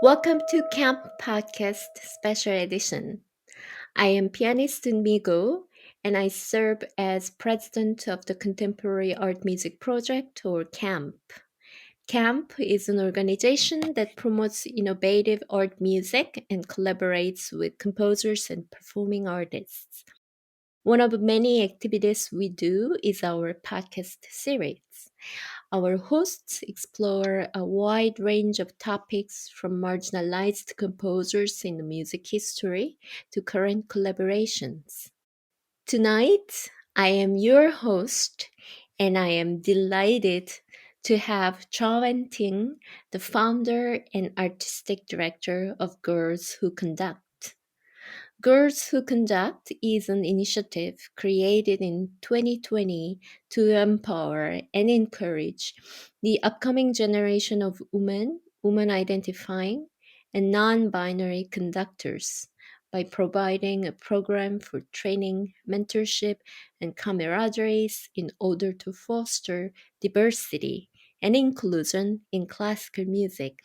Welcome to Camp Podcast Special Edition. I am pianist Eunmi Ko, and I serve as president of the Contemporary Art Music Project, or CAMP. CAMP is an organization that promotes innovative art music and collaborates with composers and performing artists. One of the many activities we do is our podcast series. Our hosts explore a wide range of topics from marginalized composers in the music history to current collaborations. Tonight, I am your host, and I am delighted to have Chaowen Ting, the founder and artistic director of Girls Who Conduct. Girls Who Conduct is an initiative created in 2020 to empower and encourage the upcoming generation of women identifying, and non binary conductors by providing a program for training, mentorship, and camaraderie in order to foster diversity and inclusion in classical music.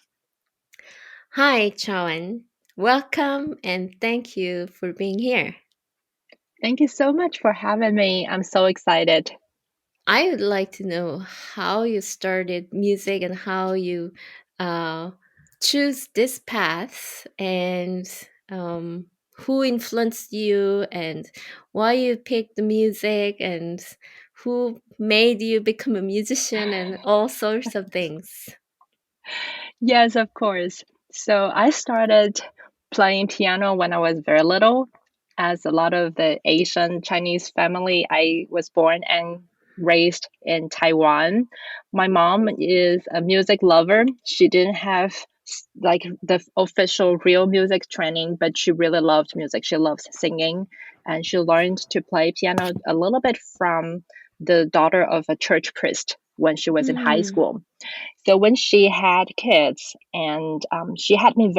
Hi, Chawan. Welcome and thank you for being here. Thank you so much for having me. I'm so excited. I would like to know how you started music and how you uh, choose this path and who influenced you and why you picked the music and who made you become a musician and all sorts of things. Yes, of course. So I started playing piano when I was very little. As a lot of the Asian Chinese family, I was born and raised in Taiwan. My mom is a music lover. She didn't have like the official real music training, but she really loved music. She loves singing, and she learned to play piano a little bit from the daughter of a church priest when she was in high Mm, school. So when she had kids, and she had me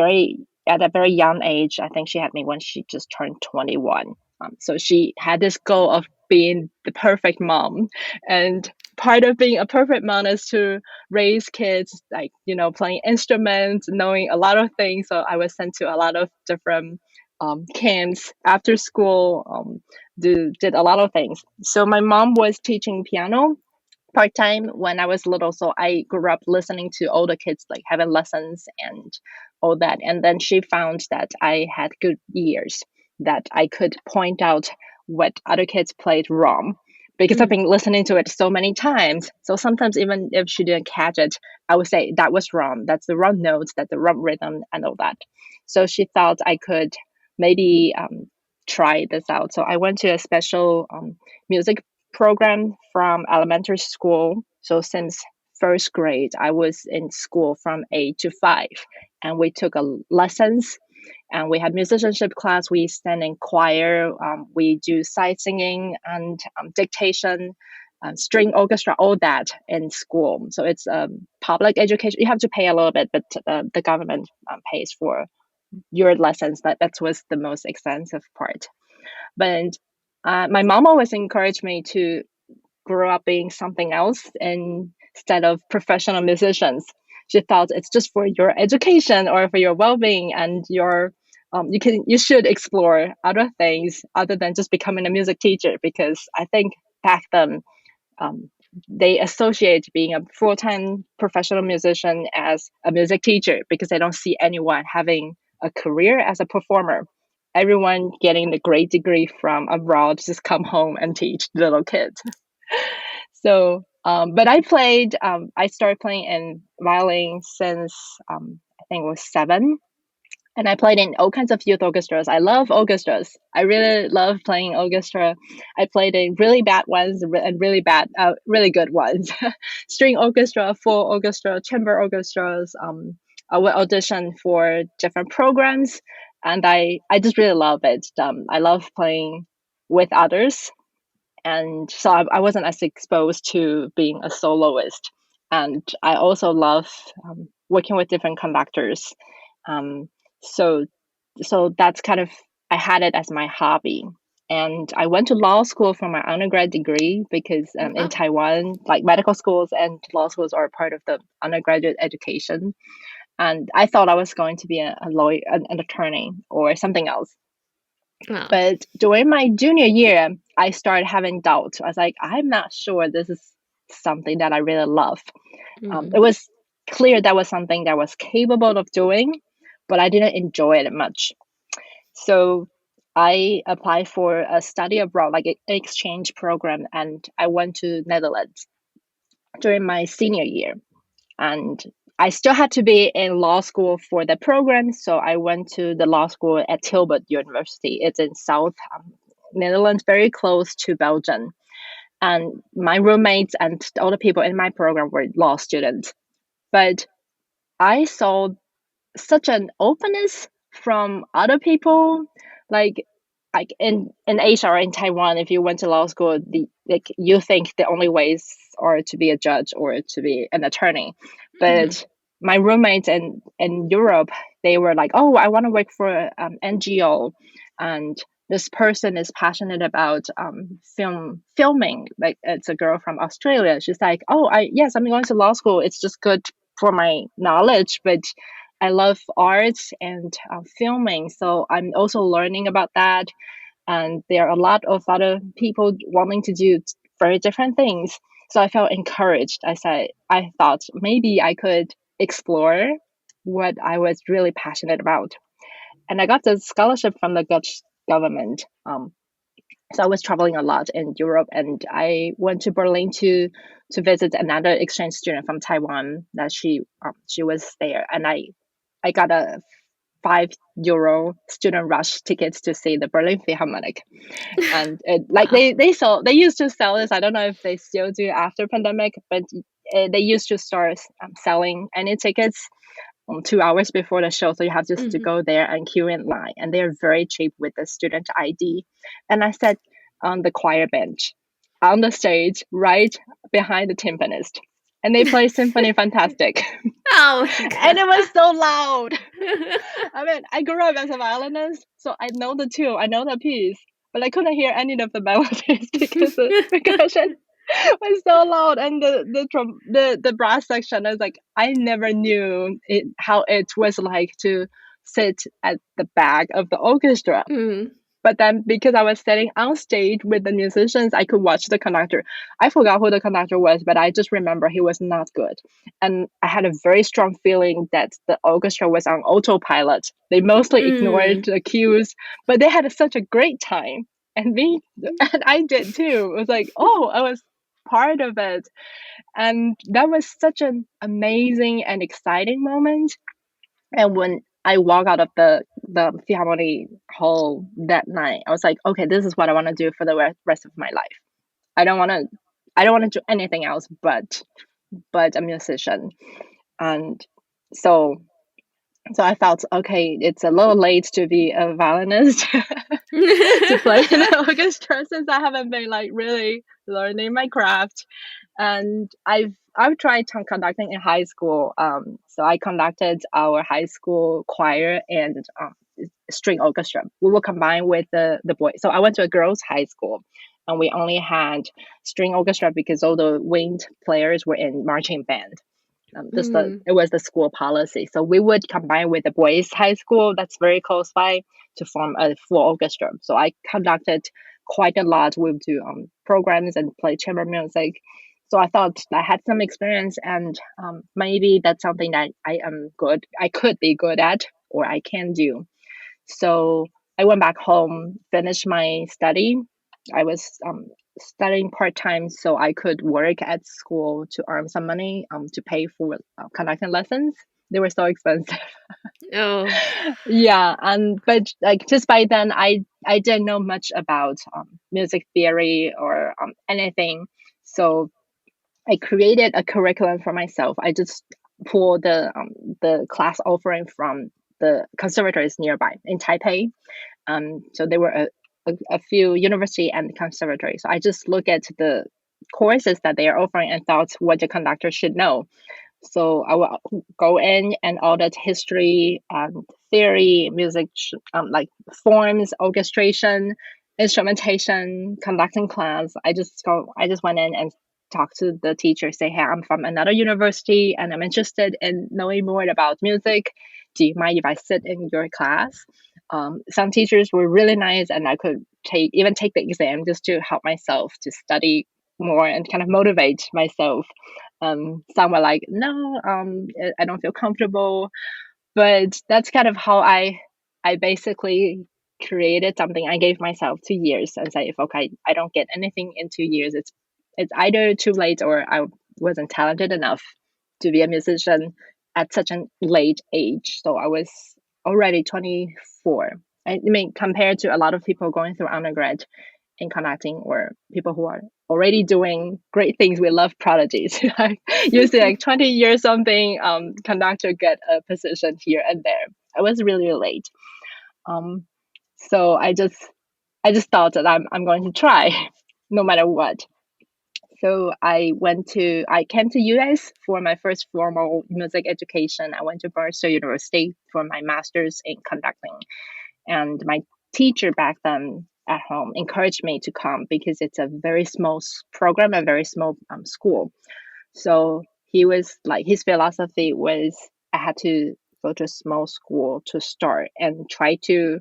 at a very young age. I think she had me when she just turned 21. So she had this goal of being the perfect mom, and part of being a perfect mom is to raise kids, like playing instruments, knowing a lot of things. So I was sent to a lot of different camps after school. Did a lot of things. So my mom was teaching piano part time when I was little. So I grew up listening to older kids, like having lessons and all that. And then she found that I had good ears, that I could point out what other kids played wrong because I've mm, been listening to it so many times. So sometimes, even if she didn't catch it, I would say that was wrong. That's the wrong notes, that's the wrong rhythm, and all that. So she thought I could maybe try this out. So I went to a special music program from elementary school. So since first grade, I was in school from 8 to 5, and we took lessons. And we had musicianship class. We sang in choir. We do side singing and dictation, string orchestra, all that in school. So it's public education. You have to pay a little bit, but the government pays for your lessons. That was the most expensive part. But my mom always encouraged me to grow up being something else instead of professional musicians. She thought it's just for your education or for your well-being, and you should explore other things other than just becoming a music teacher, because I think back then um, they associate being a full-time professional musician as a music teacher because they don't see anyone having a career as a performer. Everyone getting the great degree from abroad just come home and teach little kids. So, but I started playing in violin since I think it was 7. And I played in all kinds of youth orchestras. I love orchestras. I really love playing orchestra. I played in really bad ones and really good ones. String orchestra, full orchestra, chamber orchestras. I would audition for different programs, and I just really love it. I love playing with others, and so I wasn't as exposed to being a soloist. And I also love working with different conductors. Um, so so that's kind of, I had it as my hobby. And I went to law school for my undergrad degree because in wow. Taiwan, like medical schools and law schools are part of the undergraduate education. and I thought I was going to be a lawyer, an attorney, or something else. Wow. But during my junior year, I started having doubt. I was like, I'm not sure this is something that I really love. It Mm. was clear that was something that I was capable of doing, but I didn't enjoy it much. So I applied for a study abroad, like an exchange program, and I went to Netherlands during my senior year. And I still had to be in law school for the program, so I went to the law school at Tilburg University. It's in South Netherlands, very close to Belgium. And my roommates and all the people in my program were law students. But I saw such an openness from other people, like in Asia or in Taiwan. If you went to law school, you think the only ways are to be a judge or to be an attorney. Mhm. But my roommates in Europe, they were like, oh, I want to work for NGO, and this person is passionate about filming. Like, it's a girl from Australia. She's like, oh, I yes, I'm going to law school. It's just good for my knowledge, but I love art and filming, so I'm also learning about that. And there are a lot of other people wanting to do very different things. So I felt encouraged. I thought maybe I could explore what I was really passionate about. And I got the scholarship from the Dutch government. So I was traveling a lot in Europe, and I went to Berlin to visit another exchange student from Taiwan. That she was there, and I got a €5 student rush tickets to see the Berlin Philharmonic. And like Wow. they used to sell this. I don't know if they still do after pandemic, but they used to start selling any tickets 2 hours before the show. So you have just to Mhm. go there and queue in line, and they're very cheap with the student ID. And I sat on the choir bench on the stage right behind the timpanist, and they play Symphony Fantastic. Oh my And god. it was so loud. I mean, I grew up as a violinist, so I know the tune, I know the piece, but I couldn't hear any of the melodies because the percussion was so loud, and the brass section. I was like, I never knew how it was like to sit at the back of the orchestra. Mm. But then, because I was sitting on stage with the musicians, I could watch the conductor. I forgot who the conductor was, but I just remember he was not good. And I had a very strong feeling that the orchestra was on autopilot. They mostly ignored Mm. the cues, but they had such a great time. And me, and I did too. It was like, oh, I was part of it. And that was such an amazing and exciting moment. And when I walk out of the Philharmonic hall that night, I was like, okay, this is what I want to do for the rest of my life. I don't want to I don't want to do anything else but a musician. And so so I felt, okay, it's a little late to be a violinist to play in the orchestra, since I haven't been like really learning my craft. And I've tried conducting in high school. So I conducted our high school choir and string orchestra. We were combined with the boys. So I went to a girls' high school, and we only had string orchestra because all the wind players were in marching band. Mm. It was the school policy. So we would combine with the boys' high school that's very close by to form a full orchestra. So I conducted quite a lot. We would do programs and play chamber music. So I thought I had some experience, and maybe that's something that I could be good at, or I can do. So I went back home, finished my study. I was studying part time so I could work at school to earn some money to pay for conducting lessons. They were so expensive. Oh. Yeah, and but like just by then, I didn't know much about music theory or anything. So I created a curriculum for myself. I just pulled the class offering from the conservatories nearby in Taipei. So there were a few university and conservatory. So I just look at the courses that they are offering and thought what the conductor should know. So I will go in and audit history and theory, music, like forms, orchestration, instrumentation, conducting class. I just went in and talk to the teacher, say, hey, I'm from another university and I'm interested in knowing more about music. Do you mind if I sit in your class? Some teachers were really nice, and I could take the exam just to help myself to study more and kind of motivate myself. Some were like, no, I don't feel comfortable, but that's kind of how I basically created something. I gave myself 2 years and say, if okay, I don't get anything in 2 years, it's either too late or I wasn't talented enough to be a musician at such a late age. So I was already 24. I mean, compared to a lot of people going through undergrad in conducting, or people who are already doing great things, we love prodigies. Usually like 20 years something, conductor get a position here and there. I was really late. Um, so I just thought that I'm going to try no matter what. So I came to US for my first formal music education. I went to Barstow University for my master's in conducting, and my teacher back then at home encouraged me to come because it's a very small program, a very small school. So he was like, his philosophy was I had to go to a small school to start and try to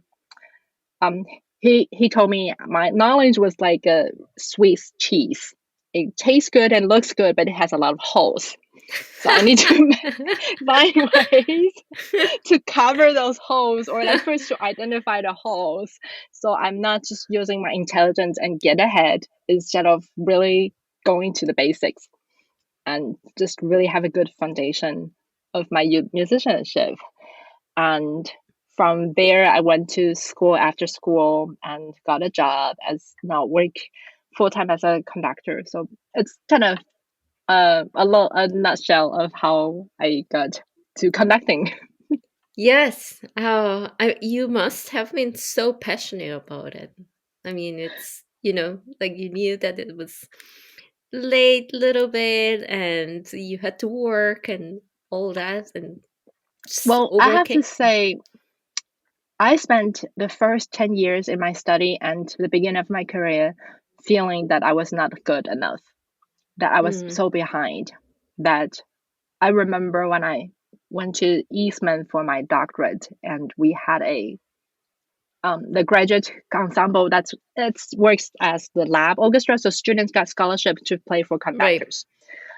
um he told me my knowledge was like a Swiss cheese. It tastes good and looks good, but it has a lot of holes. So I need to find ways to cover those holes, or like first to identify the holes. So I'm not just using my intelligence and get ahead instead of really going to the basics and just really have a good foundation of my musicianship. And from there, I went to school after school and got a job as now work full time as a conductor. So it's kind of a nutshell of how I got to conducting. Yes. You must have been so passionate about it. I mean, it's, like you knew that it was late little bit and you had to work and all that and just Well, I have overcame. to say, I spent the first 10 years in my study and the beginning of my career feeling that I was not good enough, that I was Mm, so behind, that I remember when I went to Eastman for my doctorate and we had a the graduate ensemble that's it works as the lab orchestra, so students got scholarship to play for right. conductors.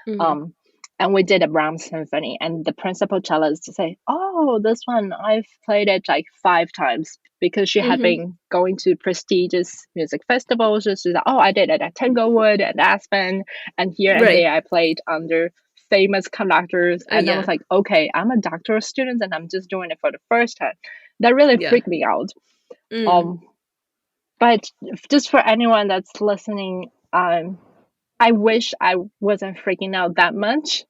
Mm, Um, and we did a Brahms symphony, and the principal cellist to say, "Oh, this one I've played it like 5 times," because she had hmm. been going to prestigious music festivals. So she's like, "Oh, I did it at Tanglewood and Aspen, and here and Right. there I played under famous conductors." And I was Yeah. like, "Okay, I'm a doctoral student, and I'm just doing it for the first time." That really Yeah. freaked me out. Mm, Um, but just for anyone that's listening, I wish I wasn't freaking out that much,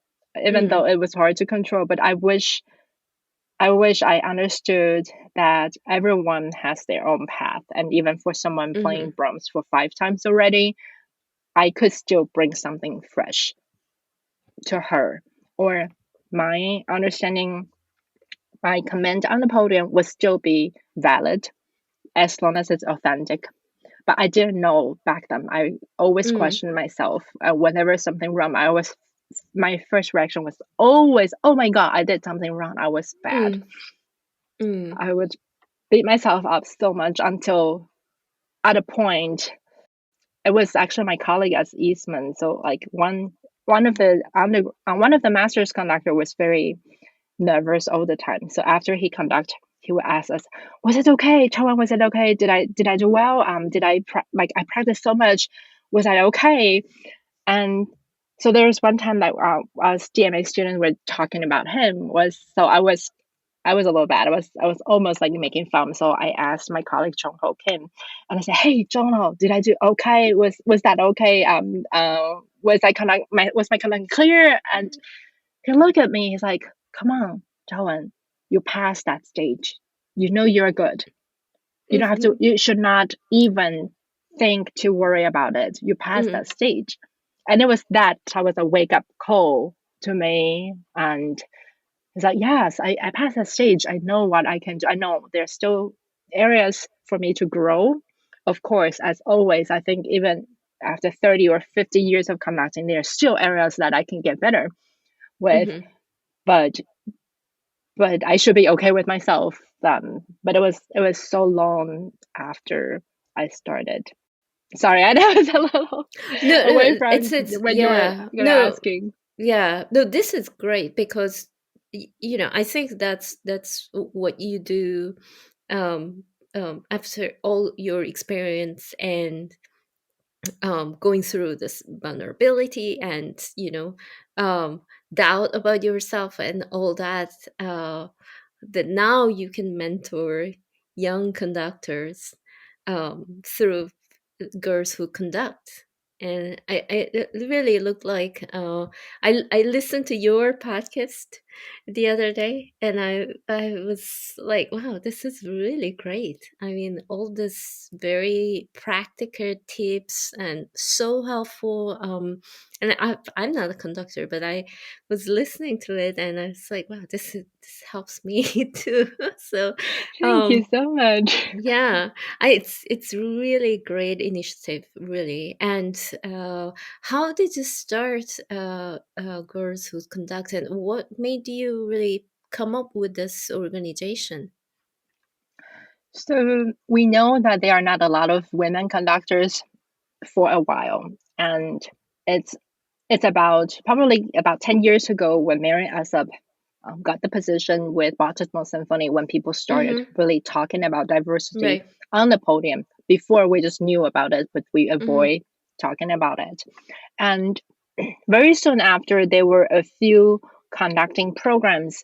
even though mm, it was hard to control. But I wish I understood that everyone has their own path, and even for someone playing hmm. Brahms for 5 times already, I could still bring something fresh to her, or my understanding, my command on the podium would still be valid as long as it's authentic. But I didn't know back then. I always Mm, questioned myself. Whenever something wrong, my first reaction was always, "Oh my god, I did something wrong. I was bad." mm, mm, I would beat myself up so much until at a point, it was actually my colleague at Eastman. So like one of the master's conductor was very nervous all the time. So after he conduct, he would ask us, "Was it okay, Chaowen? Was it okay? Did I do well? Did like I practiced so much? Was I okay?" And so there was one time that us DMA students were talking about him. Was so I was a little bad. I was almost like making fun. So I asked my colleague Chong Ho Kim, and I said, "Hey, Chong Ho, did I do okay? Was that okay? Was my conduct clear?" And he looked at me. He's like, "Come on, Chaowen, you passed that stage. You know you're good. You don't have to. mhm, You should not even think to worry about it. You passed mhm, that stage." And it was a wake up call to me. And it's like, yes, I passed that stage. I know what I can do. I know there's still areas for me to grow. Of course, as always, I think even after 30 or 50 years of conducting, there are still areas that I can get better with, Mm-hmm. but I should be okay with myself. But it was so long after I started. Sorry, I know it's a little No, away no, from it's what you were yeah. gonna No, asking. yeah. No, this is great because I think that's what you do um after all your experience and going through this vulnerability and doubt about yourself and all that that now you can mentor young conductors through girls who conduct. And it really looked like I listened to your podcast the other day, and I was like, wow, this is really great. I mean, all this very practical tips and so helpful. And I'm not a conductor, but I was listening to it, and I was like, wow, this helps me too. So, Thank you um, so much. yeah, it's really great initiative, really. And how did you start Girls Who Conduct, and what made you really come up with this organization? So we know that there are not a lot of women conductors for a while, and it's it's about probably about 10 years ago when Mary Asap got the position with Baltimore Symphony, when people started Mm-hmm. really talking about diversity Right. on the podium. Before, we just knew about it, but we Mm-hmm. avoid talking about it. And very soon after, there were a few conducting programs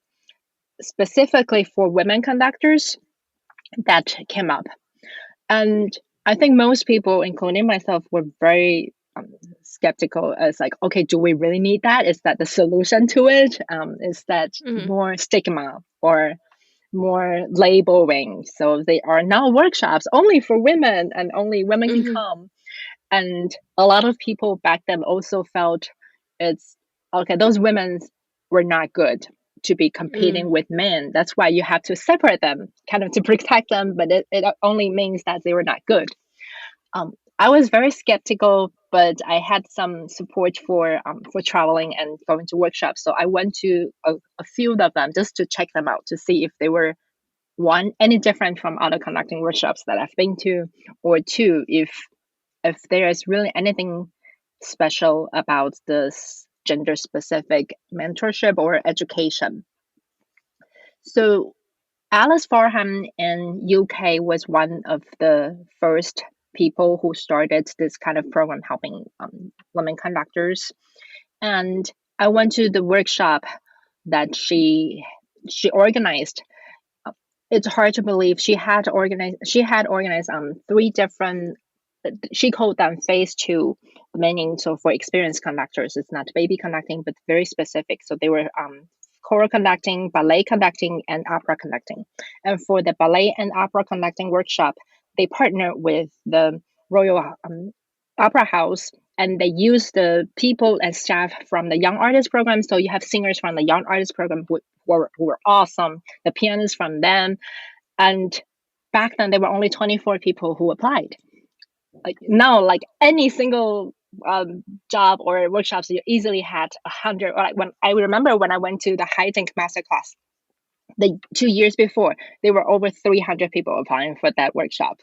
specifically for women conductors that came up. And I think most people, including myself, were very skeptical as like, okay, do we really need that? Is that the solution to it? Is that Mm-hmm. more stigma or more labeling? So they are now workshops only for women and only women can Mm-hmm. come. And a lot of people back then also felt it's okay, those women were not good to be competing with men. That's why you have to separate them, kind of to protect them, but it only means that they were not good. I was very skeptical, but I had some support for traveling and going to workshops. So I went to a few of them just to check them out to see if they were, one, any different from other conducting workshops that I've been to, or two, if there is really anything special about this gender specific mentorship or education. So Alice Farham in UK was one of the first people who started this kind of program helping women conductors. And I went to the workshop that she organized. It's hard to believe she had organized three different, she called them phase two, meaning so for experienced conductors, it's not baby conducting, but very specific. So they were choral conducting, ballet conducting, and opera conducting. And for the ballet and opera conducting workshop, they partnered with the Royal Opera House, and they use the people and staff from the Young Artist Program. So you have singers from the Young Artist Program who were awesome, the pianists from them, and back then there were only 24 people who applied. Like now, like any single job or workshops, you easily had 100. Or like when I remember when I went to the high tech masterclass the 2 years before, there were over 300 people applying for that workshop,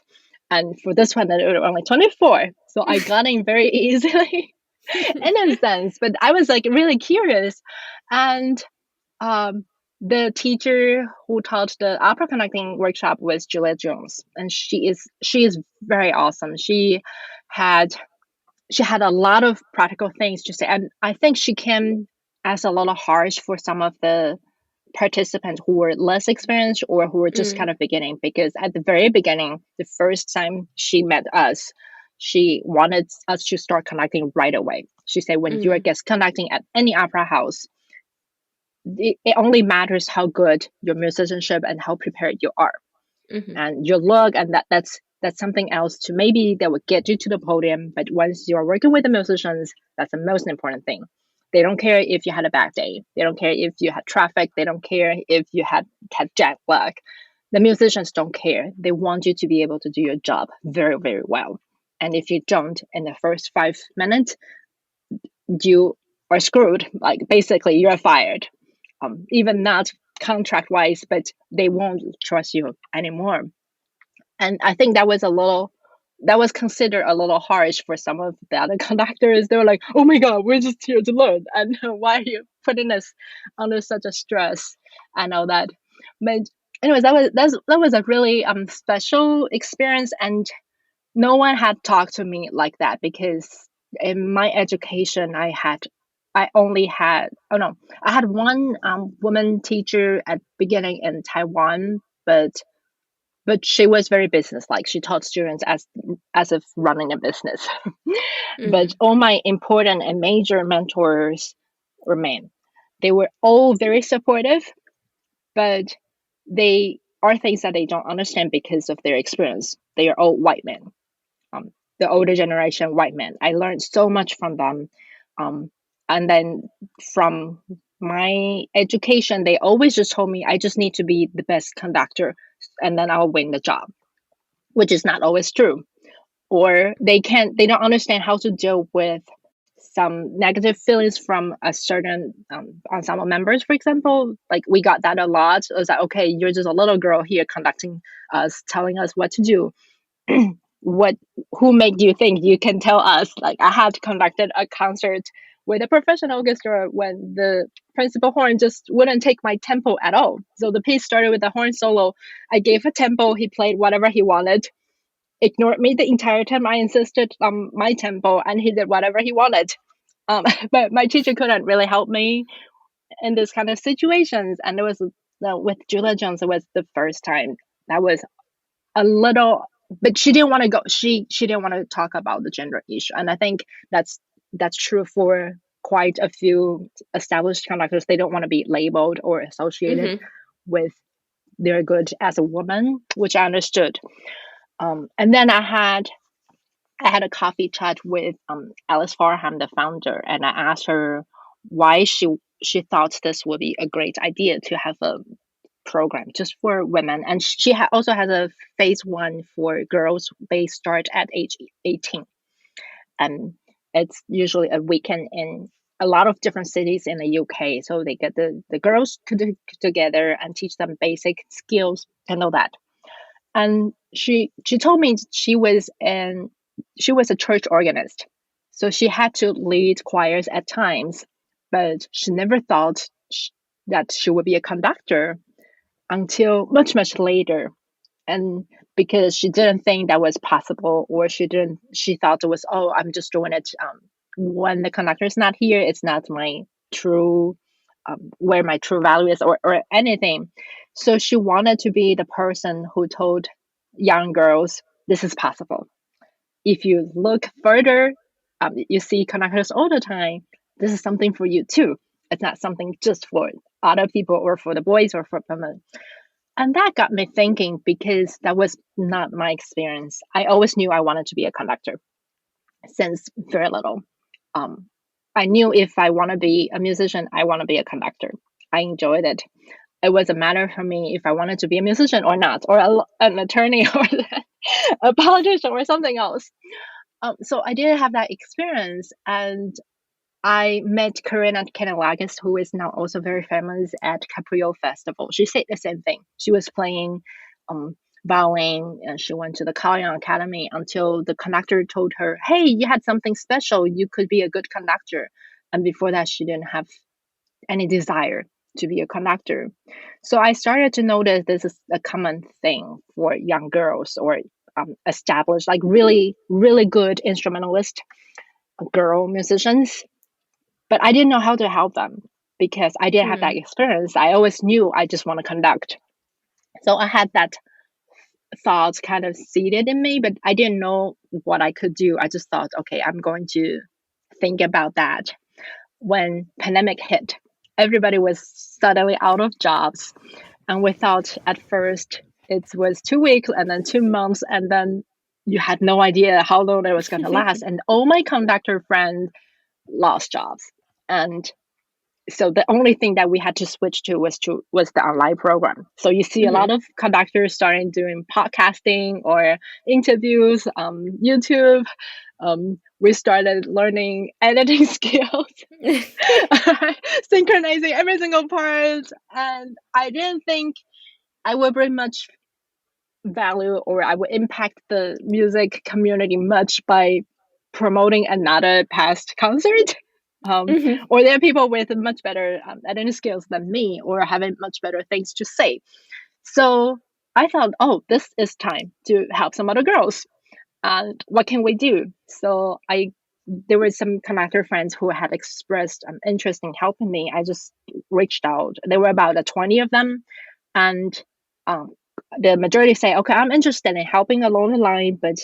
and for this one, there were only 24. So I got in very easily, in a sense. But I was like really curious, and um, the teacher who taught the opera conducting workshop was Juliet Jones, and she is very awesome. Had she had a lot of practical things to say, and I think she came as a little harsh for some of the participants who were less experienced or who were just kind Mm, of beginning. Because at the very beginning, the first time she met us, she wanted us to start conducting right away. She said, when you are mm, guest conducting at any opera house, it only matters how good your musicianship and how prepared you are, mhm, and your look, and that's something else to maybe that would get you to the podium. But once you're working with the musicians, that's the most important thing. They don't care if you had a bad day, they don't care if you had traffic, they don't care if you had jet lag. The musicians don't care. They want you to be able to do your job very, very well. And if you don't in the first 5 minutes, you are screwed. Like basically, you're fired. Even not contract wise, but they won't trust you anymore. And I think that was considered a little harsh for some of the other conductors. They were like, "Oh my God, we're just here to learn, and why are you putting us under such a stress and all that?" But anyways, that was a really special experience, and no one had talked to me like that because in my education, I only had oh no, I had one woman teacher at beginning in Taiwan, but she was very business like. She taught students as if running a business. But Mm. all my important and major mentors remain. They were all very supportive, but they are things that they don't understand because of their experience. They are all white men, um, the older generation white men. I learned so much from them. Um, and then from my education, they always just told me I just need to be the best conductor and then I'll win the job, which is not always true. Or they don't understand how to deal with some negative feelings from a certain ensemble members, for example. Like we got that a lot. It was like, okay, you're just a little girl here conducting us, telling us what to do. what who made you think you can tell us? Like I had conducted a concert with a professional orchestra when the principal horn just wouldn't take my tempo at all. So the piece started with the horn solo. I gave a tempo, he played whatever he wanted, ignored me the entire time. I insisted on my tempo and he did whatever he wanted. But my teacher couldn't really help me in this kind of situations. And it was with Julia Jones, it was the first time that was a little, but she didn't want to go. She didn't want to talk about the gender issue, and I think that's true for quite a few established conductors. They don't want to be labeled or associated Mm-hmm. with their good as a woman, which I understood. And then I had a coffee chat with Alice Farham, the founder, and I asked her why she thought this would be a great idea to have a program just for women, and she also has a phase 1 for girls. They start at age 18, and it's usually a weekend in a lot of different cities in the UK. So they get the girls together and teach them basic skills and all that. And she told me she was a church organist, so she had to lead choirs at times, but she never thought that she would be a conductor until much later. And because she didn't think that was possible, or she thought it was, oh, I'm just doing it when the conductor is not here. It's not my true where my true value is, or anything. So she wanted to be the person who told young girls this is possible. If you look further, you see conductors all the time. This is something for you too. It's not something just for other people or for the boys or for women. And that got me thinking because that was not my experience. I always knew I wanted to be a conductor since very little. Um, I knew if I want to be a musician, I want to be a conductor. I enjoyed it. It was a matter for me if I wanted to be a musician or not, or an attorney, or a politician, or something else. So I didn't have that experience, and I met Karina Kanelakis, who is now also very famous at Caprio Festival. She said the same thing. She was playing violin, and she went to the Chaowen Academy until the conductor told her, "Hey, you had something special. You could be a good conductor." And before that, she didn't have any desire to be a conductor. So I started to notice this is a common thing for young girls or established, like really good instrumentalist girl musicians, but I didn't know how to help them because I didn't have that Mm. experience. I always knew I just want to conduct. So I had that thought kind of seated in me, but I didn't know what I could do. I just thought, okay, I'm going to think about that. When pandemic hit, everybody was suddenly out of jobs, and we thought at first it was 2 weeks and then 2 months, and then you had no idea how long it was going to last. And all my conductor friends lost jobs, and So the only thing that we had to switch to was the online program. So you see a lot Mhm. of conductors starting doing podcasting or interviews, YouTube. We started learning editing skills, synchronizing every single part, and I didn't think I would bring much value or I would impact the music community much by promoting another past concert. Mhm. Or there are people with much better editing skills than me or having much better things to say. So I thought, oh, this is time to help some other girls. And what can we do? So I there were some conductor friends who had expressed interest in helping me. I just reached out. There were about 20 of them, and um, the majority say, "Okay, I'm interested in helping along the line, but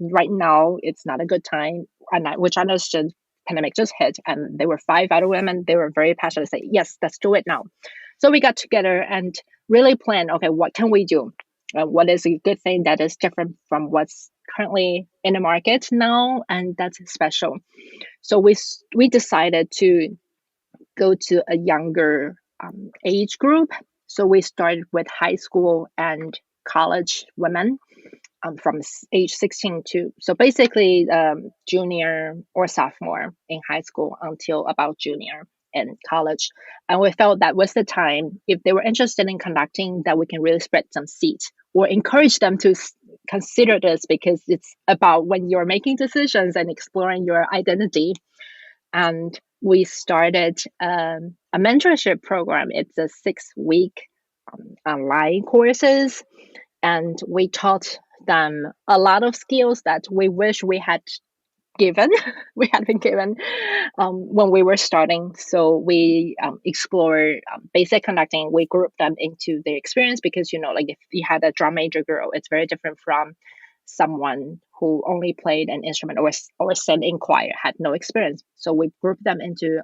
right now it's not a good time." And which I understood. Pandemic just hit, and there were five other women. They were very passionate. Say, "Yes, let's do it now." So we got together and really planned. Okay, what can we do? What is a good thing that is different from what's currently in the market now, and that's special. So we decided to go to a younger age group. So we started with high school and college women from age 16 to so basically junior or sophomore in high school until about junior in college. And we felt that was the time, if they were interested in conducting, that we can really spread some seeds or encourage them to consider this, because it's about when you're making decisions and exploring your identity. And we started a mentorship program. It's a 6 week online courses, and we taught them a lot of skills that we wish we had given we had been given when we were starting. So we explore basic conducting. We group them into their experience, because like if you had a drum major girl, it's very different from someone who only played an instrument or sang in choir, had no experience. So we grouped them into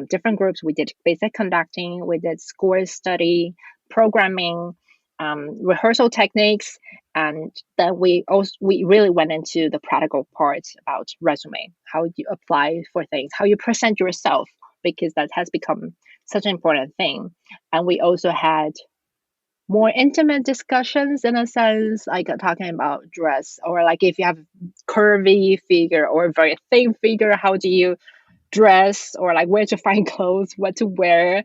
different groups. We did basic conducting, we did score study, programming, rehearsal techniques, and then we really went into the practical parts about resume, how you apply for things, how you present yourself, because that has become such an important thing. And we also had more intimate discussions, in a sense, like talking about dress, or like if you have curvy figure or very thin figure, how do you dress, or like where to find clothes, what to wear,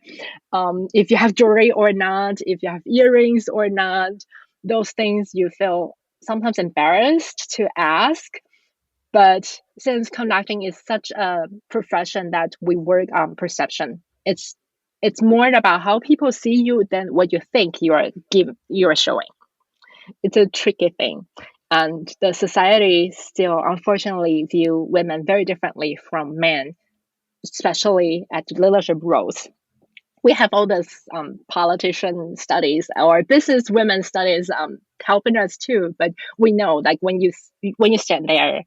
if you have jewelry or not, if you have earrings or not. Those things you feel sometimes embarrassed to ask. But since conducting is such a profession that we work on perception, it's more about how people see you than what you think you're showing. It's a tricky thing. And the society still unfortunately view women very differently from men, especially at leadership roles. We have all this politician studies or business women studies helping us too. But we know, like when you stand there,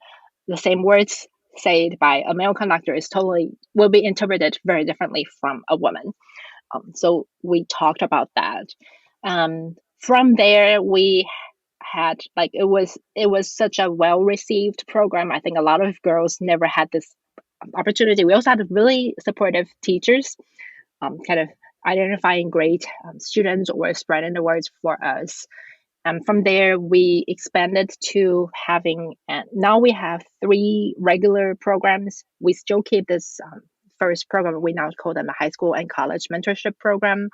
the same words said by a male conductor is totally will be interpreted very differently from a woman. So we talked about that. From there, we had like it was such a well received program. I think a lot of girls never had this opportunity. We also had really supportive teachers, kind of identifying great students or spreading the words for us. From there, we expanded to having, now we have three regular programs. We still keep this first program. We now call them the high school and college mentorship program.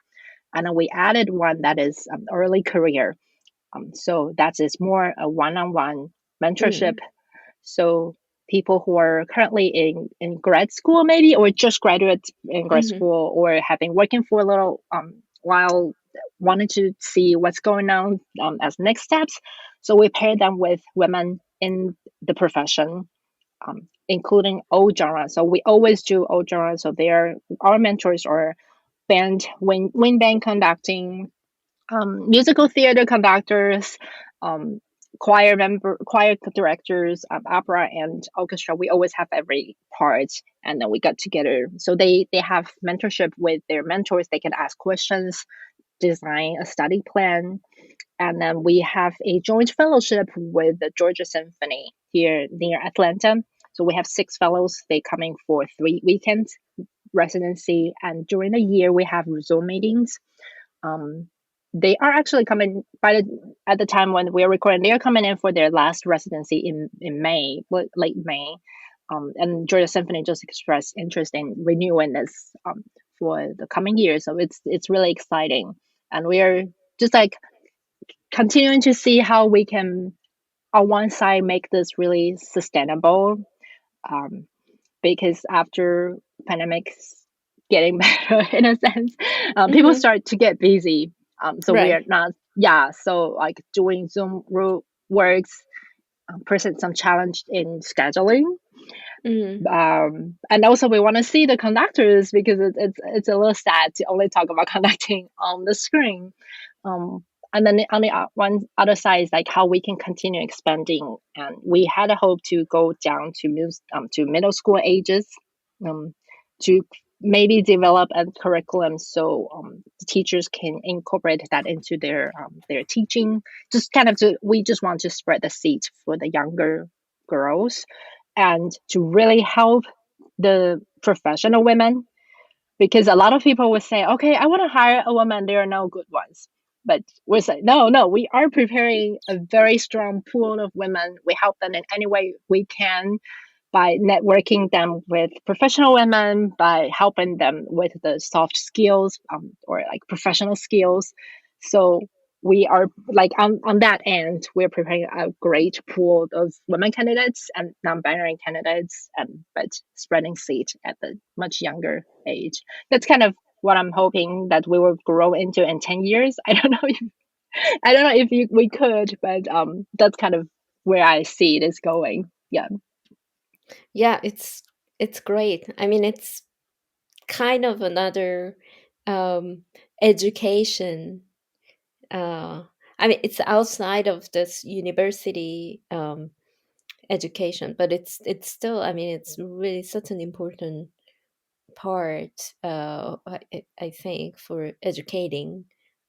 And then we added one that is early career. So that is more a one on one mentorship. Mhm. So people who are currently in grad school, maybe, or just graduate in grad Mhm. school, or have been working for a little while, wanting to see what's going on as next steps. So we pair them with women in the profession, including all genres. So we always do all genres. So they're our mentors are wind band conducting, musical theater conductors, um, choir directors, opera and orchestra. We always have every part, and then we got together. So they have mentorship with their mentors. They can ask questions, design a study plan, and then we have a joint fellowship with the Georgia Symphony here near Atlanta. So we have six fellows. They coming for 3 weekends residency, and during the year we have Zoom meetings. Um, they are actually coming by the at the time when we are recording. They are coming in for their last residency in May, late May. And Georgia Symphony just expressed interest in renewing this for the coming year. So it's really exciting, and we are just like continuing to see how we can on one side make this really sustainable. Um, because after pandemics getting better in a sense, people Mm-hmm. start to get busy. So we are Right. not, yeah. So like doing works present some challenge in scheduling. Mm-hmm. And also we want to see the conductors because it's a little sad to only talk about conducting on the screen. Um, and then on the one other side is like how we can continue expanding. And we had a hope to go down to to middle school ages, um, to maybe develop a curriculum so the teachers can incorporate that into their teaching. Just kind of we just want to spread the seed for the younger girls and to really help the professional women, because a lot of people would say, okay, I want to hire a woman, there are no good ones. But we say, no, no, we are preparing a very strong pool of women. We help them in any way we can by networking them with professional women, by helping them with the soft skills, or like professional skills. So we are like on that end, we're preparing a great pool of women candidates and non-binary candidates, but spreading seed at the much younger age. That's kind of what I'm hoping that we will grow into in 10 years. I don't know if we could, but that's kind of where I see it is going. Yeah. Yeah, it's great. I mean, it's kind of another um, education. Uh, I mean, it's outside of this university education, but it's still. I mean, it's really such an important part. I think for educating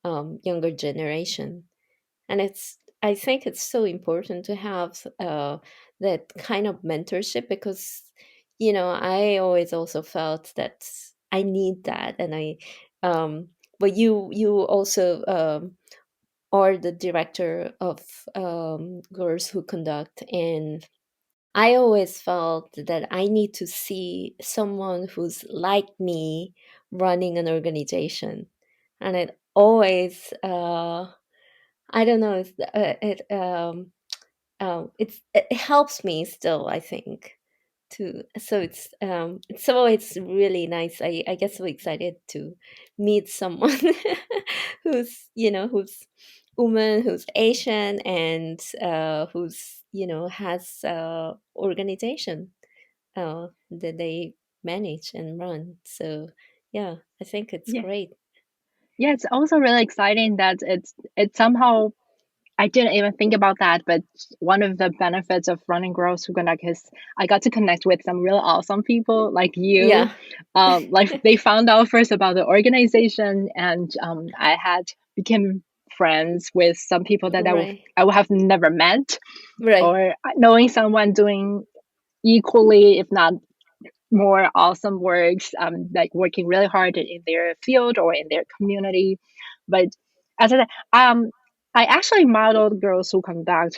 younger generation, and I think it's so important to have that kind of mentorship because I always also felt that I need that, and I but you also are the director of Girls Who Conduct, and I always felt that I need to see someone who's like me running an organization, and it always I don't know. It helps me still. I think to so it's really nice. I get so excited to meet someone who's who's woman, who's Asian, and who's has organization that they manage and run. So yeah, I think it's Yeah. great. Yeah, it's also really exciting that it's somehow I didn't even think about that, but one of the benefits of running Girls Who Connect is I got to connect with some real awesome people like you. Yeah. Like they found out first about the organization, and I had became friends with some people that Right. I would have never met, Right. or knowing someone doing equally, if not more awesome works, like working really hard in their field or in their community. But as I said, I actually modeled Girls Who Conduct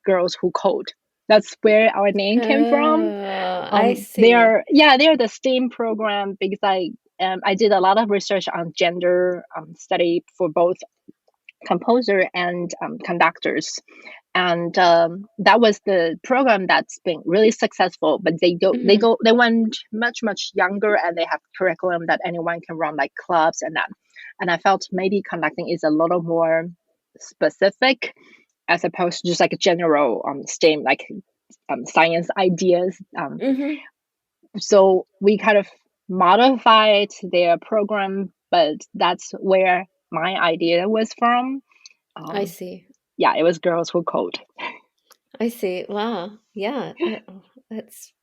Girls Who Code. That's where our name came from. I see. They are the STEAM program because I did a lot of research on gender study for both composer and conductors, and that was the program that's been really successful. But Hmm. they went much younger, and they have curriculum that anyone can run, like clubs and that. And I felt maybe conducting is a little more specific as opposed to just like a general STEM, like science ideas. Hmm. So we kind of modified their program, but that's where my idea was from. I um, see. yeah, it was Girls Who Code. I see. Wow. Yeah.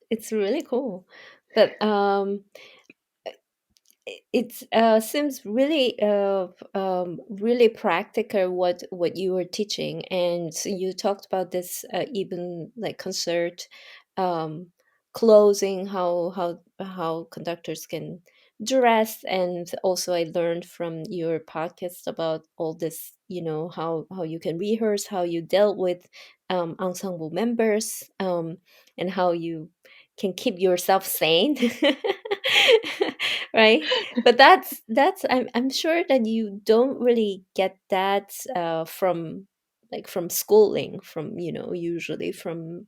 It's really cool. But it seems really really practical what you were teaching, and you talked about this even like concert um, closing, how how conductors can dress. And also I learned from your podcast about all this, how you can rehearse, how you dealt with ensemble members, and how you can keep yourself sane. Right, but I'm sure that you don't really get that from, like, from schooling, from, usually from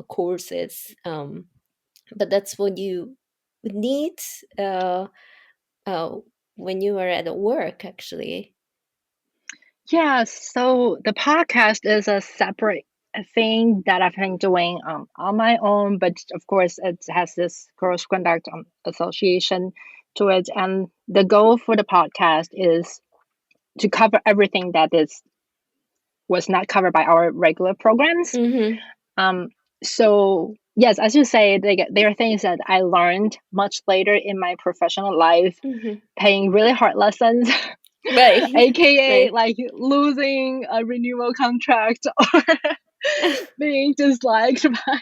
courses, but that's what you would need uh, uh, when you are at work, actually. Yeah, so the podcast is a separate thing that I've been doing on my own, but of course it has this Girls Conduct association to it. And the goal for the podcast is to cover everything that is was not covered by our regular programs. Mm-hmm. Um, so yes, as you say, there are things that I learned much later in my professional life, Mm-hmm. paying really hard lessons, Right. aka Right. like losing a renewal contract or being disliked by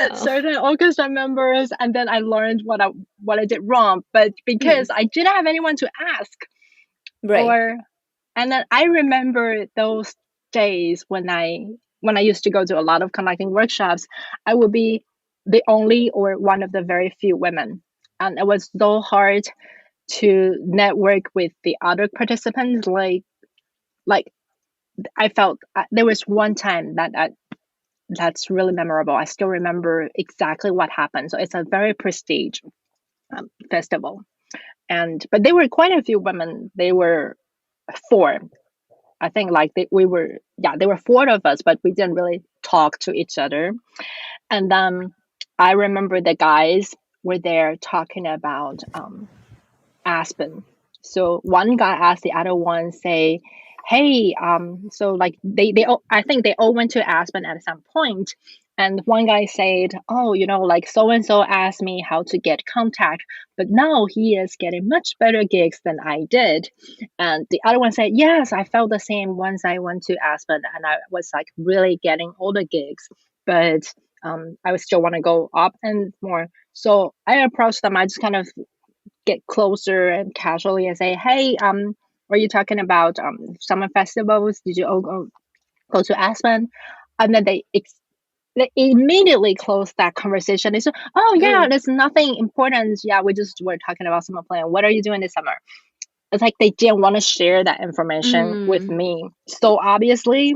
Oh. certain orchestra members, and then I learned what I did wrong. But because Mm. I didn't have anyone to ask, Right. or and then I remember those days when I used to go to a lot of conducting workshops, I would be the only or one of the very few women, and it was so hard to network with the other participants. Like I felt there was one time that's really memorable. I still remember exactly what happened. So it's a very prestige festival, and but there were quite a few women. They were four, I think. Like we were, yeah, there were four of us, but we didn't really talk to each other. And I remember the guys were there talking about Aspen. So one guy asked the other one, say, "Hey, so like they all, I think they all went to Aspen at some point." And one guy said, "Oh, like so and so asked me how to get contact, but now he is getting much better gigs than I did." And the other one said, "Yes, I felt the same once I went to Aspen, and I was like really getting all the gigs, but I would still want to go up and more." So I approached them. I just kind of get closer and casually and say, "Hey, were you talking about summer festivals? Did you all go to Aspen?" And then they immediately closed that conversation. They said, "Oh yeah, Mm. there's nothing important. Yeah, we just were talking about summer plan. What are you doing this summer?" It's like they didn't want to share that information with Mm. me so obviously,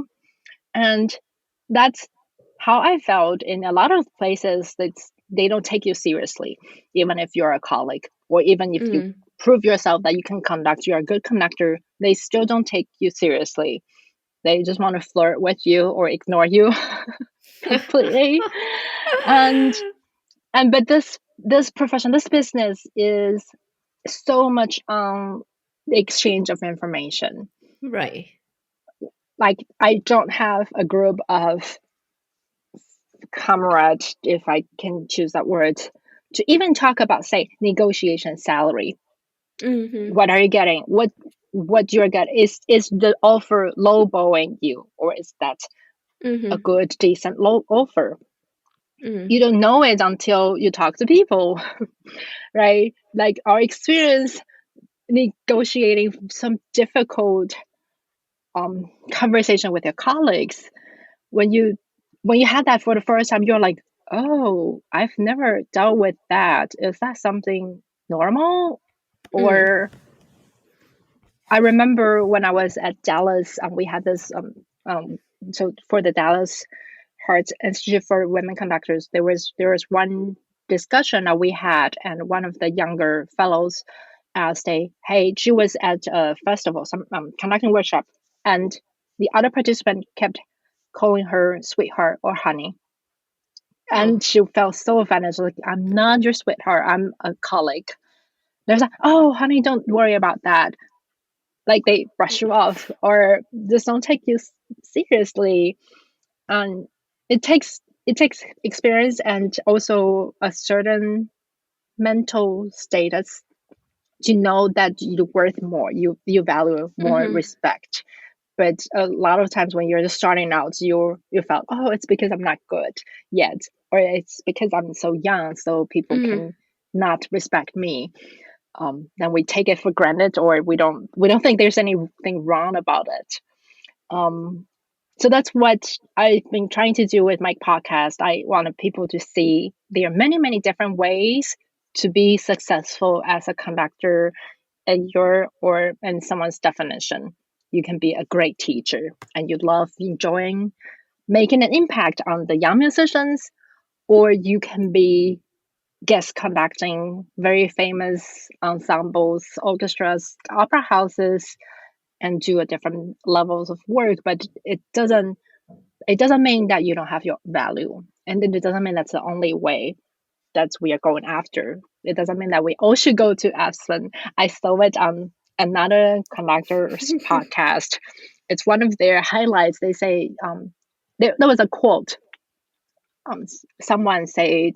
and that's how I felt in a lot of places that they don't take you seriously, even if you're a colleague or even if you Mm. prove yourself that you can conduct, you're a good conductor, they still don't take you seriously. They just want to flirt with you or ignore you completely. And but this profession, this business is so much the exchange of information. Right. Like I don't have a group of comrade, if I can choose that word, to even talk about, say, negotiation salary. Mm-hmm. What are you getting? What you're getting, is the offer lowballing you, or is that a Mm-hmm. good, decent low offer? Mm. You don't know it until you talk to people, right? Like our experience negotiating some difficult conversation with your colleagues, when you had that for the first time, you're like, "Oh, I've never dealt with that. Is that something normal?" Mm. Or I remember when I was at Dallas, we had this um so for the Dallas Heart Institute for Women Conductors, there was one discussion that we had, and one of the younger fellows asked, "Hey," she was at a festival, some conducting workshop, and the other participant kept calling her sweetheart or honey. Oh. And she felt so offended. She's like, "I'm not your sweetheart. I'm a colleague." There's like, "Oh, honey, don't worry about that." Like they brush you off or just don't take you seriously. And it takes experience and also a certain mental status to know that you're worth more. You value more Mm-hmm. respect. But a lot of times when you're just starting out, you felt, "Oh, it's because I'm not good yet," or "It's because I'm so young, so people Mm-hmm. can." not respect me, then we take it for granted, or we don't think there's anything wrong about it. Um, so that's what I've been trying to do with my podcast. I wanted people to see there are many, many different ways to be successful as a conductor in your or in someone's definition. You can be a great teacher and you love enjoying making an impact on the young musicians, or you can be guest conducting very famous ensembles, orchestras, opera houses, and do a different levels of work. But it doesn't mean that you don't have your value, and then it doesn't mean that's the only way that we are going after. It doesn't mean that we all should go to Aspen. I saw it on another conductor's podcast. It's one of their highlights. They say there was a quote. Someone said,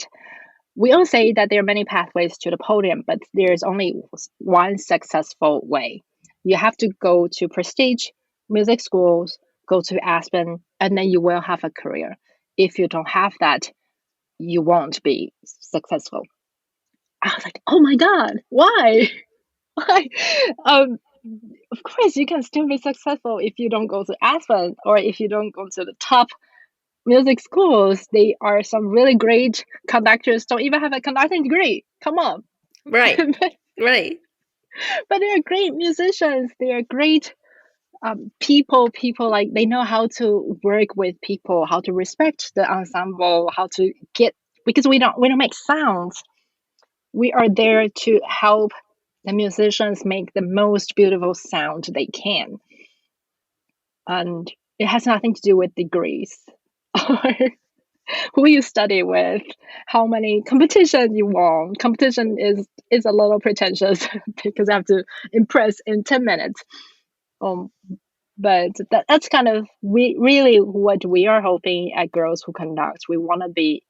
"We all say that there are many pathways to the podium, but there's only one successful way. You have to go to prestige music schools, go to Aspen, and then you will have a career. If you don't have that, you won't be successful." I was like, "Oh my God, why?" Why? Um, of course, you can still be successful if you don't go to Aspen or if you don't go to the top music schools. They are some really great conductors, don't even have a conducting degree. Come on. Right. but, Right. but they're great musicians. They are great people like they know how to work with people, how to respect the ensemble, how to get, because we don't make sounds. We are there to help the musicians make the most beautiful sound they can, and it has nothing to do with degrees or who you study with, how many competition you won. Competition is a little pretentious because I have to impress in 10 minutes. Um, but that's kind of we really what we are hoping at Girls Who Conduct. We want to be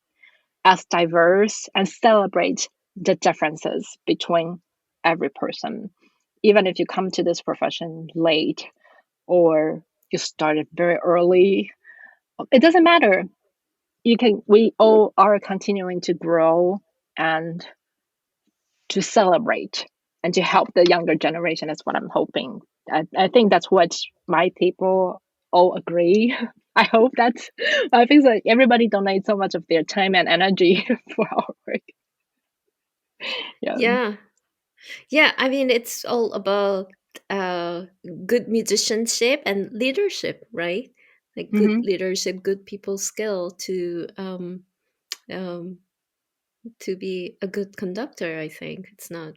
as diverse and celebrate the differences between every person, even if you come to this profession late or you started very early. It doesn't matter. We all are continuing to grow and to celebrate and to help the younger generation. That's what I'm hoping. I think that's what my people all agree. I hope that's, I think that everybody donates so much of their time and energy for our work. Yeah. Yeah. Yeah. I mean, it's all about uh, good musicianship and leadership, right? Like good Hmm. leadership, good people skill um, to be a good conductor. I think it's not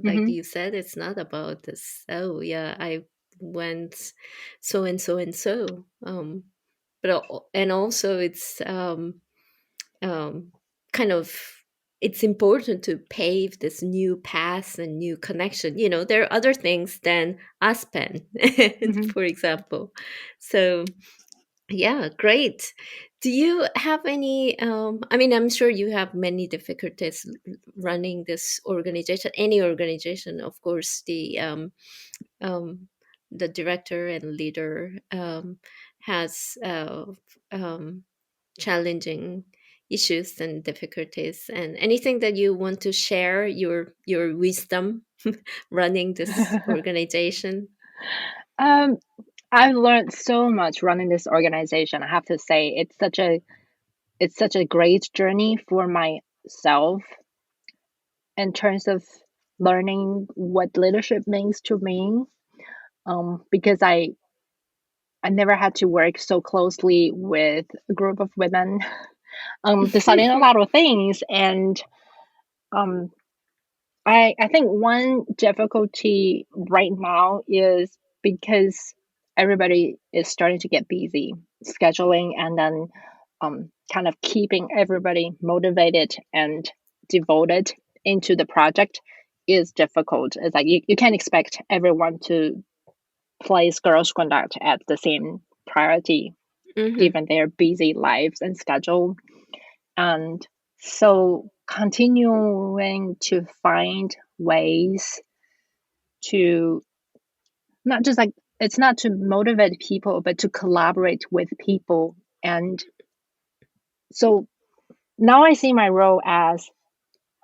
like Hmm. you said. It's not about this. Oh, yeah, I went so and so and so. And also it's um, kind of it's important to pave this new path and new connection. There are other things than Aspen, Hmm. for example. So yeah, great. Do you have any? I mean, I'm sure you have many difficulties running this organization. Any organization, of course, um, the director and leader has um, challenging issues and difficulties. And anything that you want to share your wisdom running this organization. um, I've learned so much running this organization. I have to say, it's such a great journey for myself in terms of learning what leadership means to me. Because I never had to work so closely with a group of women, deciding a lot of things. And um, I think one difficulty right now is because everybody is starting to get busy scheduling, and then kind of keeping everybody motivated and devoted into the project is difficult. It's like you can't expect everyone to place Girls Conduct at the same priority Hmm. given their busy lives and schedule. And so continuing to find ways to not just like, it's not to motivate people, but to collaborate with people. And so now I see my role as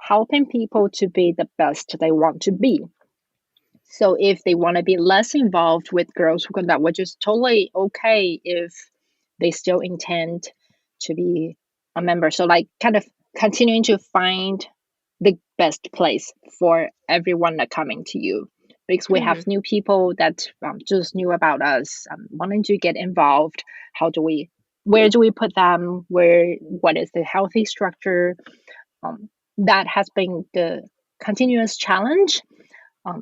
helping people to be the best they want to be. So if they want to be less involved with girls who conduct, which is totally okay if they still intend to be a member. So like kind of continuing to find the best place for everyone that coming to you, because we have Mhm. new people that just knew about us, wanting to get involved. How do we, where do we put them, where, what is the healthy structure? That has been the continuous challenge.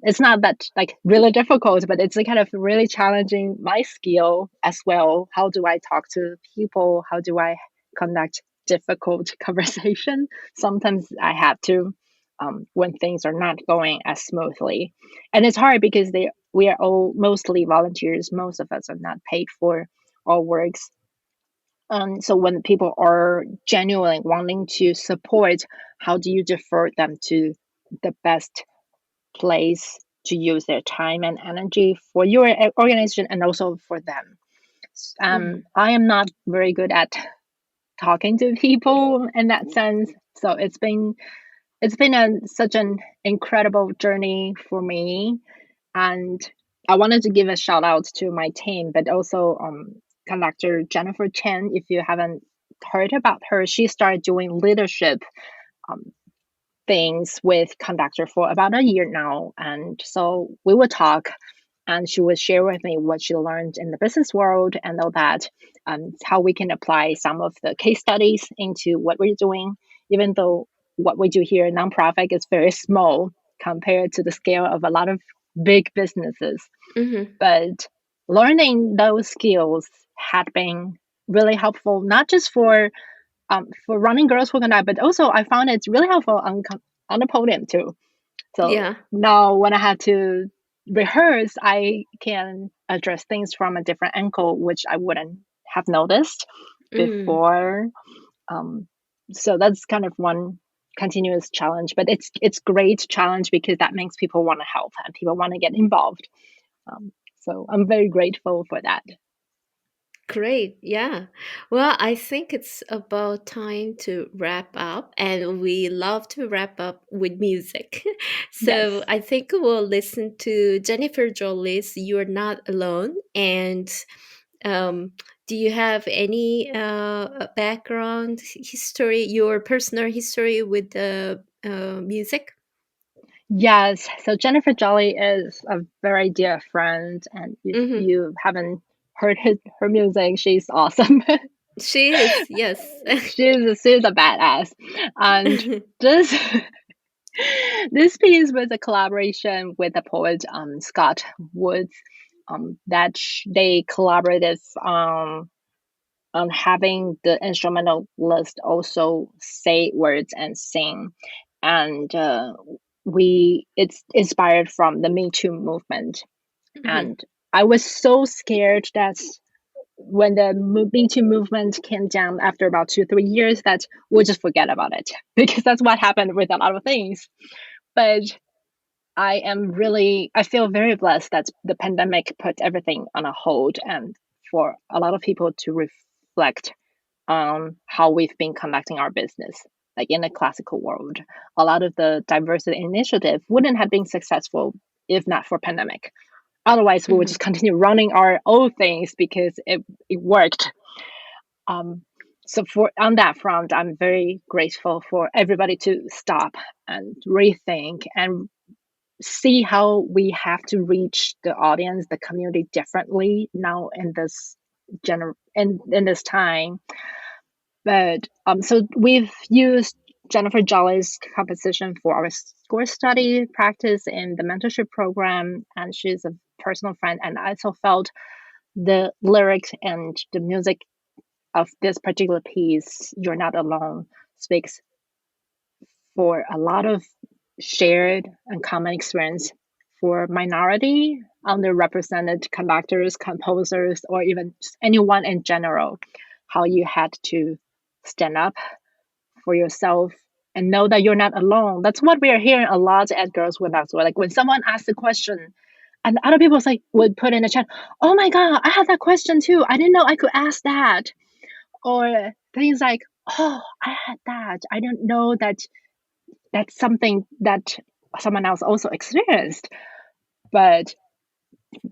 It's not that like really difficult, but it's a kind of really challenging my skill as well. How do I talk to people? How do I conduct difficult conversation? Sometimes I have to, when things are not going as smoothly, and it's hard because we are all mostly volunteers. Most of us are not paid for our works. So when people are genuinely wanting to support, how do you defer them to the best place to use their time and energy for your organization and also for them? Mhm. I am not very good at talking to people in that sense, so it's been such an incredible journey for me. And I wanted to give a shout out to my team, but also conductor Jennifer Chen. If you haven't heard about her, she started doing leadership um, things with conductor for about a year now. And so we would talk, and she would share with me what she learned in the business world and all that, how we can apply some of the case studies into what we're doing, even though what we do here, nonprofit, is very small compared to the scale of a lot of big businesses. Mhm. But learning those skills had been really helpful, not just for running Girls Who Can Die, but also I found it's really helpful on the podium too. So Yeah. now when I have to rehearse, I can address things from a different angle, which I wouldn't have noticed Mm. before. Um, so that's kind of one continuous challenge, but it's great challenge because that makes people want to help and people want to get involved. So I'm very grateful for that. Great. Yeah. Well, I think it's about time to wrap up, and we love to wrap up with music. So Yes. I think we'll listen to Jennifer Jolie's You're Not Alone. And um, do you have any background history, your personal history with the music? Yes. So Jennifer Jolly is a very dear friend, and if Hmm. you haven't heard her music, she's awesome. She is, yes. She's a badass. And this this piece was a collaboration with the poet Scott Woods. That they collaborated on having the instrumentalist also say words and sing, and we it's inspired from the Me Too movement. Hmm. And I was so scared that when the Me Too movement came down after about 2 3 years, that we'll just forget about it because that's what happened with a lot of things. But I feel very blessed that the pandemic put everything on a hold, and for a lot of people to reflect on how we've been conducting our business. Like in the classical world, a lot of the diversity initiative wouldn't have been successful if not for pandemic. Otherwise, we would Hmm. just continue running our own things because it worked. Um, so for on that front, I'm very grateful for everybody to stop and rethink and see how we have to reach the audience, the community differently now in this in this time. But so we've used Jennifer Jolly's composition for our score study practice in the mentorship program, and she's a personal friend. And I also felt the lyrics and the music of this particular piece, "You're Not Alone," speaks for a lot of shared and common experience for minority, underrepresented conductors, composers, or even just anyone in general. How you had to stand up for yourself and know that you're not alone. That's what we are hearing a lot at Girls With Us. Like when someone asks a question, and other people like would put in a chat, "Oh my god, I had that question too. I didn't know I could ask that." Or things like, "Oh, I had that. I didn't know that that's something that someone else also experienced. But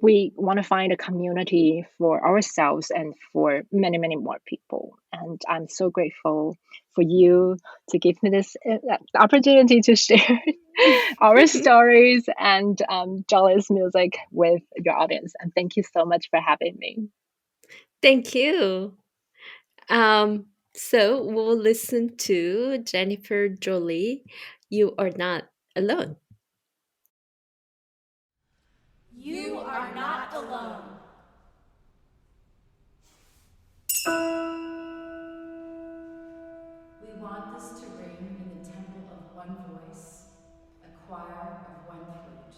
we want to find a community for ourselves and for many, many more people. And I'm so grateful for you to give me this opportunity to share our stories and Jolly's music with your audience. And thank you so much for having me. Thank you. So we'll listen to Jennifer Jolie. You are not alone. You are not alone. We want this to ring in the temple of one voice, a choir of one flute.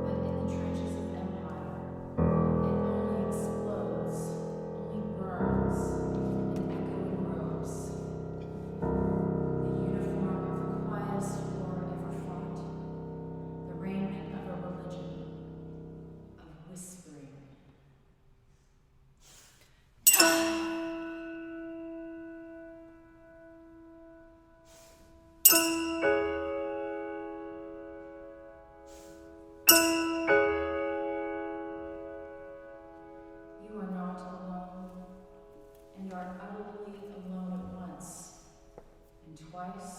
But in the trenches of empire, it only explodes, only burns, in echoing robes. The uniform of the quietest war ever fought, the raiment of a religion, of whispering. You are not alone, and are utterly alone at once, and twice.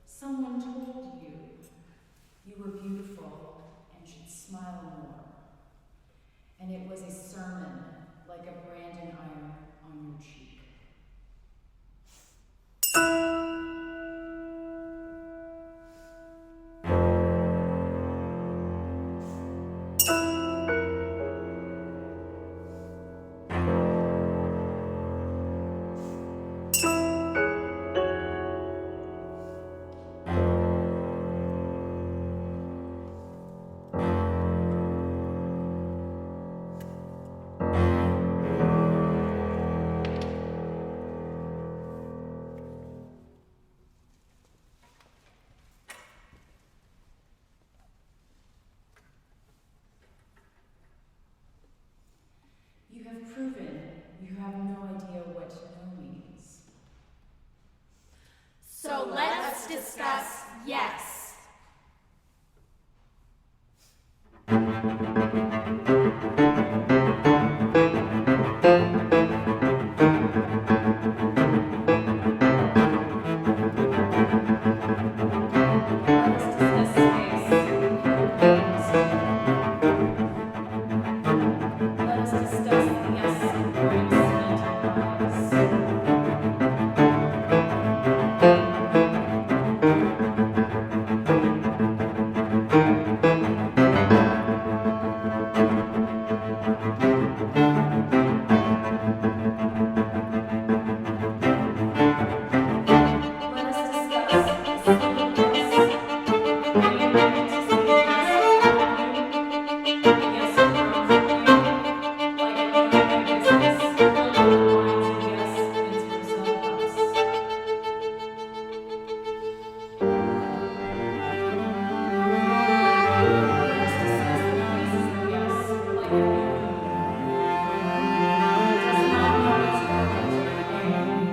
Someone told you you were beautiful and should smile more, and it was a sermon like a branding iron on your cheek. You have proven you have no idea what no means. So let us discuss yes. Let us discuss space and independence. Let us discuss the yes brings mental bias. Let us discuss the simple yes, waiting to say yes upon you, the yes grown from you, like a no business, filling the lines of yes into Brazil cups. Let us discuss the pieces of yes, like a new moon. It does not know its orbit, like you.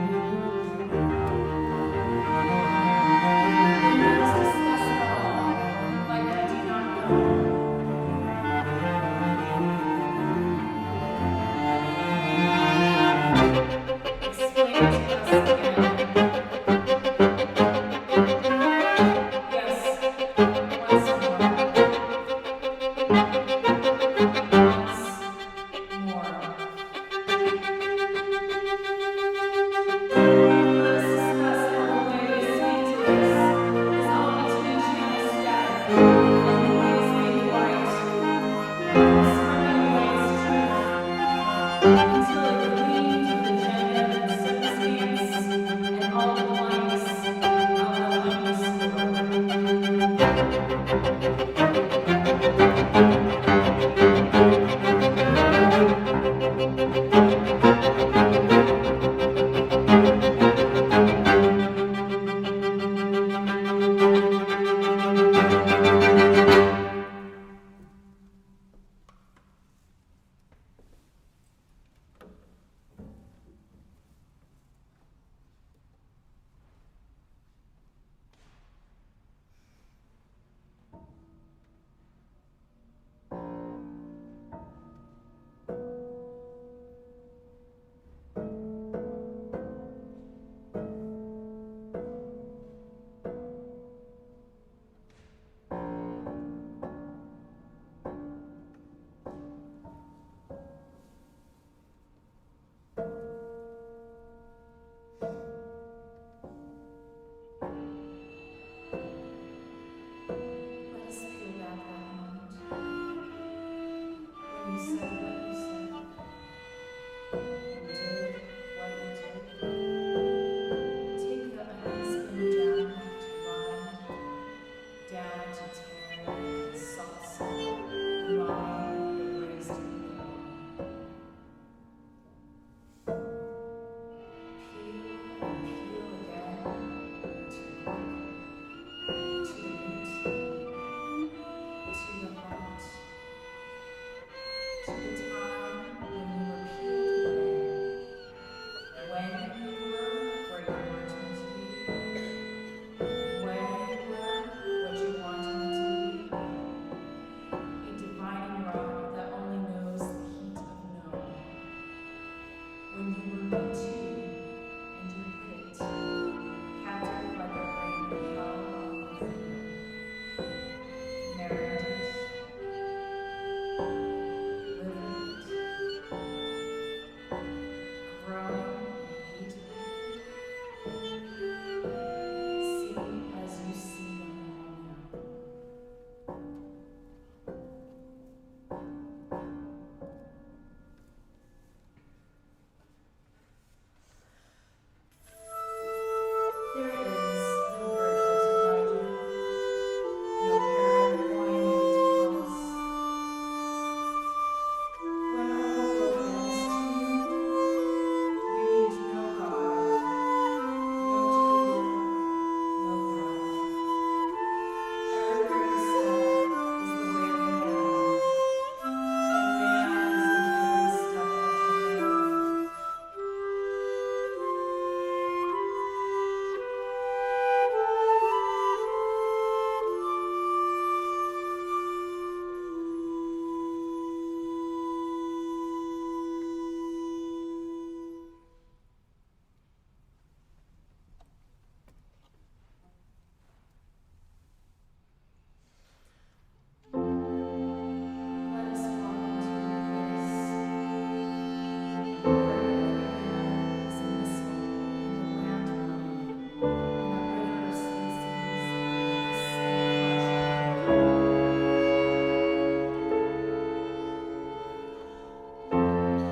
Then let us discuss it all, like I do not know. Explain to us again. Yes, once more. Once more. Let us discuss how the way we speak to this is all between channel static and the ways made white, whispering away its truth, until it gleamed with agenda and substance and all the lights of the underscore. said what you said and did what you did. Take the unease spin down to grind, down to tear and sauce, line the raised eagle. Peel and peel again to the quick, to the meat, to the heart, to the time when you were peeled away, when you were where you wanted to be, when you were what you wanted to be, a divining rod that only knows the heat of no. When you were me too, and you hid it, captured by the rain of hell on your finger, married it, living it, growing and hated it. See as you see them all now. There is no Virgil to guide you, no parent pointing you to cross. When all the world bends to you need no guide, no tutor, no path. Every step is the wearing down, and man is in every step of the way. Let us walk into a place where every man is a missile and a landmine, and a river of species with a scent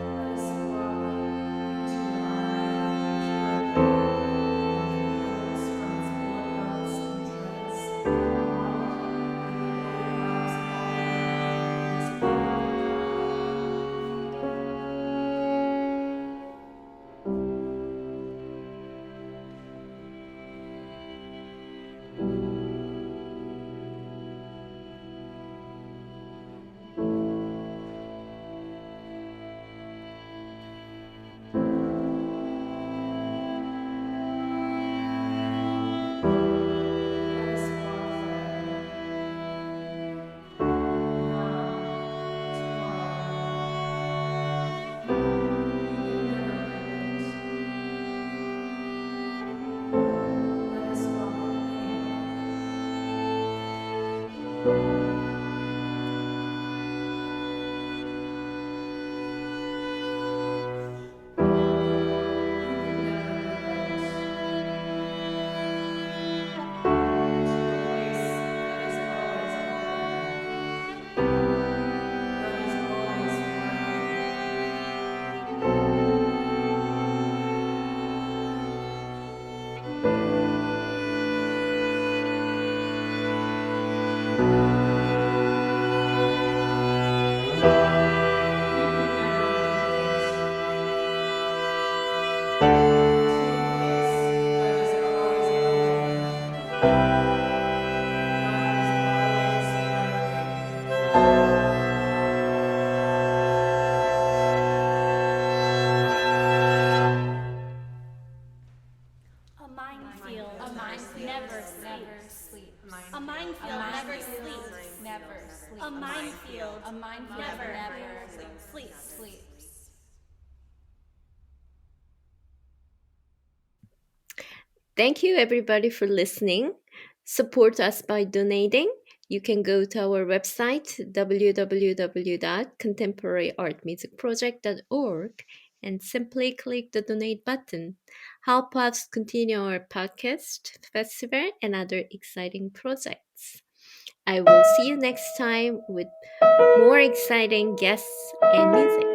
Let us walk into the army of river, from its blood belts and treads, armed with the oligarchs all Let us walk there, now, tomorrow. You could never predict. Let us walk anywhere. You could never predict. To a place that is always open, that is always You could never predict. To a place that is always open, that is always A minefield A minefield never never sleeps. sleeps. A minefield never sleeps. Never sleeps. A minefield A minefield never sleeps. sleeps. Thank you, everybody, for listening. Support us by donating. You can go to our website, www.contemporaryartmusicproject.org, and simply click the donate button. Help us continue our podcast, festival, and other exciting projects. I will see you next time with more exciting guests and music.